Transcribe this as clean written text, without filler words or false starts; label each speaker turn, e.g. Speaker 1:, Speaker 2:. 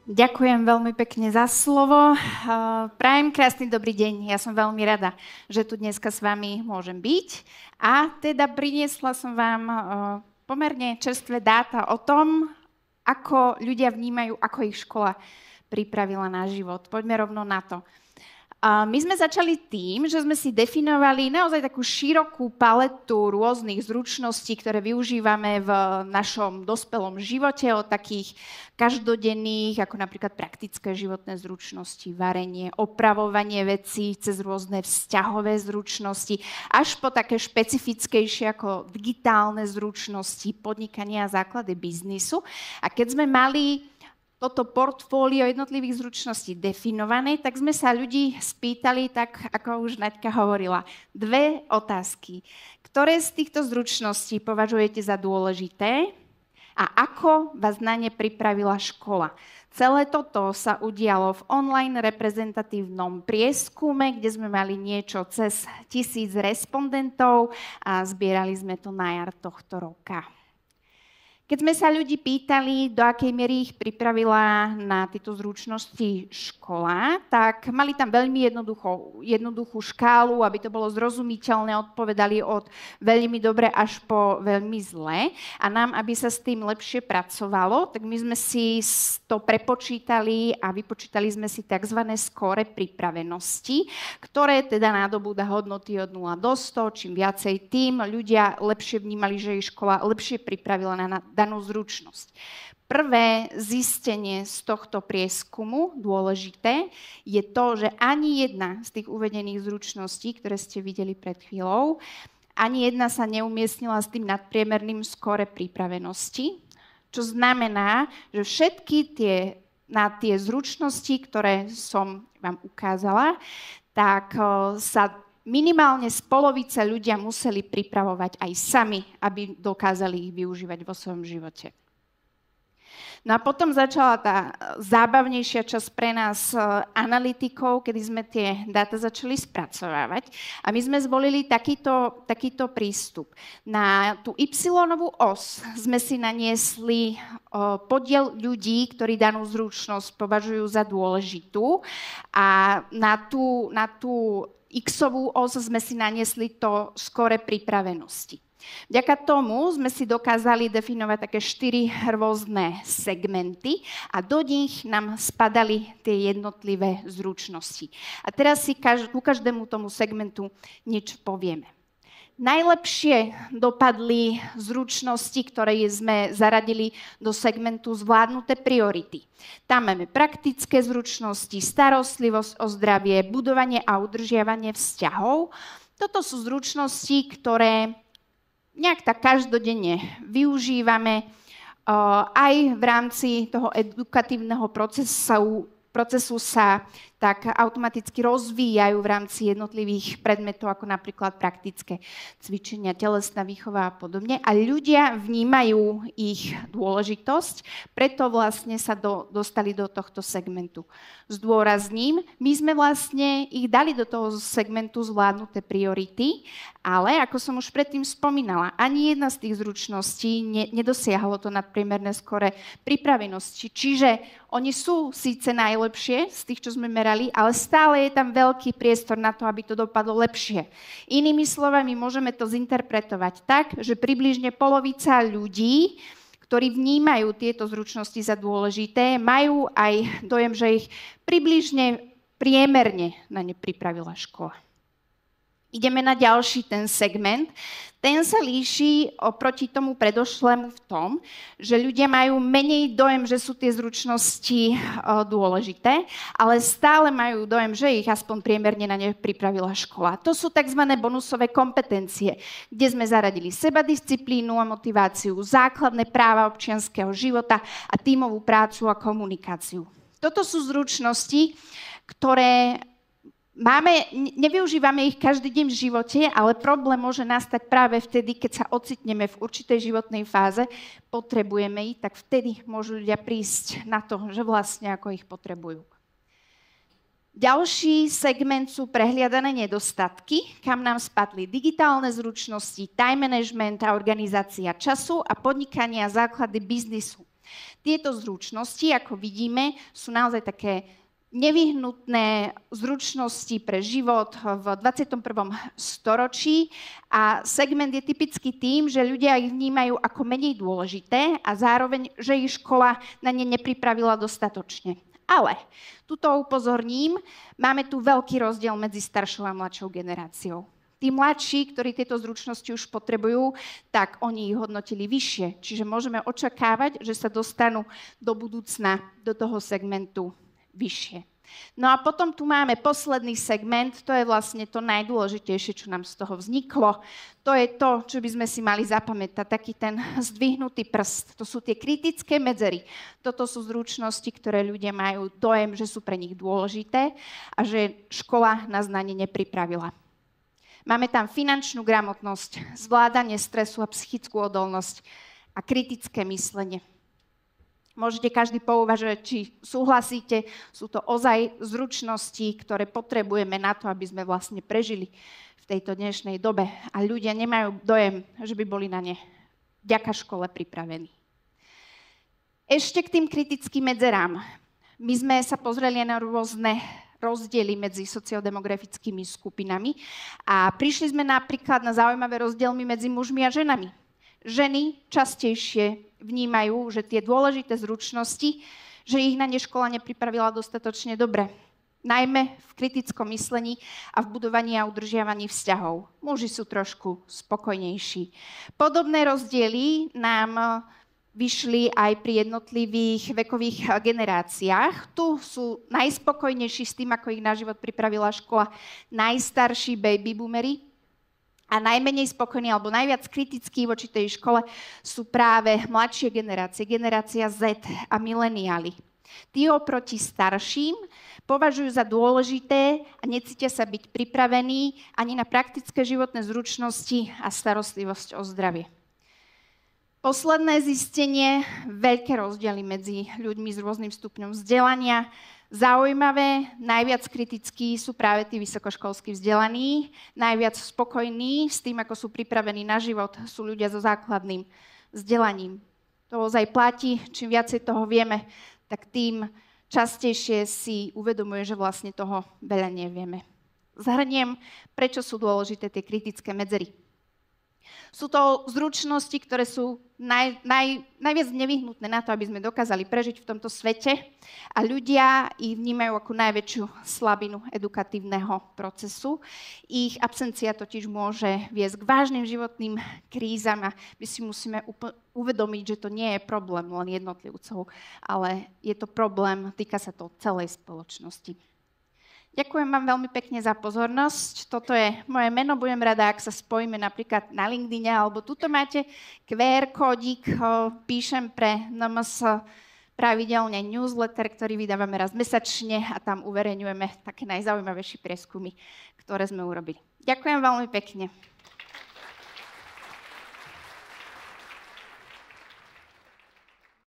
Speaker 1: Ďakujem veľmi pekne za slovo. Prajem krásny dobrý deň. Ja som veľmi rada, že tu dneska s vami môžem byť. A teda priniesla som vám pomerne čerstvé dáta o tom, ako ľudia vnímajú, ako ich škola pripravila na život. Poďme rovno na to. My sme začali tým, že sme si definovali naozaj takú širokú paletu rôznych zručností, ktoré využívame v našom dospelom živote, od takých každodenných, ako napríklad praktické životné zručnosti, varenie, opravovanie vecí, cez rôzne vzťahové zručnosti, až po také špecifickejšie ako digitálne zručnosti, podnikania a základy biznisu. A keď sme mali toto portfólio jednotlivých zručností definované, tak sme sa ľudí spýtali, tak ako už Naďka hovorila, dve otázky. Ktoré z týchto zručností považujete za dôležité a ako vás na ne pripravila škola? Celé toto sa udialo v online reprezentatívnom prieskume, kde sme mali niečo cez 1000 respondentov a zbierali sme to na jar tohto roka. Keď sme sa ľudí pýtali, do akej miery ich pripravila na tieto zručnosti škola, tak mali tam veľmi jednoduchú škálu, aby to bolo zrozumiteľné, odpovedali od veľmi dobre až po veľmi zle. A nám, aby sa s tým lepšie pracovalo, tak my sme si to prepočítali a vypočítali sme si tzv. Skóre pripravenosti, ktoré teda nadobúda hodnoty od 0 do 100, čím viacej tým ľudia lepšie vnímali, že ich škola lepšie pripravila na danú zručnosť. Prvé zistenie z tohto prieskumu, dôležité, je to, že ani jedna z tých uvedených zručností, ktoré ste videli pred chvíľou, ani jedna sa neumiestnila s tým nadpriemerným skóre pripravenosti, čo znamená, že všetky tie zručnosti, ktoré som vám ukázala, tak sa minimálne z polovice ľudia museli pripravovať aj sami, aby dokázali ich využívať vo svojom živote. No a potom začala tá zábavnejšia časť pre nás analytikov, kedy sme tie dáta začali spracovávať. A my sme zvolili takýto prístup. Na tú Y-ovú os sme si naniesli podiel ľudí, ktorí danú zručnosť považujú za dôležitú. A na tú X-ovú os sme si naniesli to skóre pripravenosti. Vďaka tomu sme si dokázali definovať také 4 rôzne segmenty a do nich nám spadali tie jednotlivé zručnosti. A teraz si ku každému tomu segmentu niečo povieme. Najlepšie dopadli zručnosti, ktoré sme zaradili do segmentu zvládnuté priority. Tam máme praktické zručnosti, starostlivosť o zdravie, budovanie a udržiavanie vzťahov. Toto sú zručnosti, ktoré nejak tak každodenne využívame aj v rámci toho edukatívneho procesu sa tak automaticky rozvíjajú v rámci jednotlivých predmetov, ako napríklad praktické cvičenia, telesná výchova a podobne. A ľudia vnímajú ich dôležitosť, preto vlastne sa dostali do tohto segmentu. Zdôrazním, my sme vlastne ich dali do toho segmentu zvládnuté priority, ale ako som už predtým spomínala, ani jedna z tých zručností nedosiahlo to nadpriemerné skóre pripravenosti. Čiže oni sú síce najlepšie z tých, čo sme merali, ale stále je tam veľký priestor na to, aby to dopadlo lepšie. Inými slovami, môžeme to zinterpretovať tak, že približne polovica ľudí, ktorí vnímajú tieto zručnosti za dôležité, majú aj dojem, že ich približne priemerne na ne pripravila škola. Ideme na ďalší ten segment. Ten sa líši oproti tomu predošlému v tom, že ľudia majú menej dojem, že sú tie zručnosti dôležité, ale stále majú dojem, že ich aspoň priemerne na ne pripravila škola. To sú tzv. Bonusové kompetencie, kde sme zaradili sebadisciplínu a motiváciu, základné práva občianskeho života a tímovú prácu a komunikáciu. Toto sú zručnosti, ktoré nevyužívame ich každý deň v živote, ale problém môže nastať práve vtedy, keď sa ocitneme v určitej životnej fáze, potrebujeme ich, tak vtedy môžu ľudia prísť na to, že vlastne ako ich potrebujú. Ďalší segment sú prehliadané nedostatky, kam nám spadli digitálne zručnosti, time management a organizácia času a podnikania a základy biznisu. tieto zručnosti, ako vidíme, sú naozaj také nevyhnutné zručnosti pre život v 21. storočí a segment je typický tým, že ľudia ich vnímajú ako menej dôležité a zároveň, že ich škola na ne nepripravila dostatočne. Ale tuto upozorním, máme tu veľký rozdiel medzi staršou a mladšou generáciou. Tí mladší, ktorí tieto zručnosti už potrebujú, tak oni ich hodnotili vyššie. Čiže môžeme očakávať, že sa dostanú do budúcna do toho segmentu vyššie. No a potom tu máme posledný segment, to je vlastne to najdôležitejšie, čo nám z toho vzniklo. To je to, čo by sme si mali zapamätať, taký ten zdvihnutý prst. To sú tie kritické medzery. Toto sú zručnosti, ktoré ľudia majú dojem, že sú pre nich dôležité a že škola na znanie nepripravila. Máme tam finančnú gramotnosť, zvládanie stresu a psychickú odolnosť a kritické myslenie. Môžete každý pouvažovať, či súhlasíte, sú to ozaj zručnosti, ktoré potrebujeme na to, aby sme vlastne prežili v tejto dnešnej dobe. A ľudia nemajú dojem, že by boli na ne vďaka škole pripravení. Ešte k tým kritickým medzerám. My sme sa pozreli na rôzne rozdiely medzi sociodemografickými skupinami a prišli sme napríklad na zaujímavé rozdiely medzi mužmi a ženami. Ženy častejšie vnímajú, že tie dôležité zručnosti, že ich na ne škola nepripravila dostatočne dobre. Najmä v kritickom myslení a v budovaní a udržiavaní vzťahov. Muži sú trošku spokojnejší. Podobné rozdiely nám vyšli aj pri jednotlivých vekových generáciách. Tu sú najspokojnejší s tým, ako ich na život pripravila škola, najstarší baby boomery. A najmenej spokojní alebo najviac kritickí voči tej škole sú práve mladšie generácie, generácia Z a mileniáli. Tí oproti starším považujú za dôležité a necítia sa byť pripravení ani na praktické životné zručnosti a starostlivosť o zdravie. Posledné zistenie, veľké rozdiely medzi ľuďmi s rôznym stupňom vzdelania. Zaujímavé, najviac kritickí sú práve tí vysokoškolsky vzdelaní, najviac spokojní s tým, ako sú pripravení na život, sú ľudia so základným vzdelaním. To ozaj platí, čím viacej toho vieme, tak tým častejšie si uvedomuje, že vlastne toho veľa nevieme. Zhrniem, prečo sú dôležité tie kritické medzery. Sú to zručnosti, ktoré sú najviac nevyhnutné na to, aby sme dokázali prežiť v tomto svete a ľudia ich vnímajú ako najväčšiu slabinu edukatívneho procesu. Ich absencia totiž môže viesť k vážnym životným krízam a my si musíme uvedomiť, že to nie je problém len jednotlivcov, ale je to problém, týka sa to celej spoločnosti. Ďakujem vám veľmi pekne za pozornosť. Toto je moje meno. Budem rada, ak sa spojíme napríklad na LinkedIne, alebo tuto máte QR kódik. Píšem pre NMS pravidelne newsletter, ktorý vydávame raz mesačne a tam uverejňujeme také najzaujímavejšie prieskumy, ktoré sme urobili. Ďakujem veľmi pekne.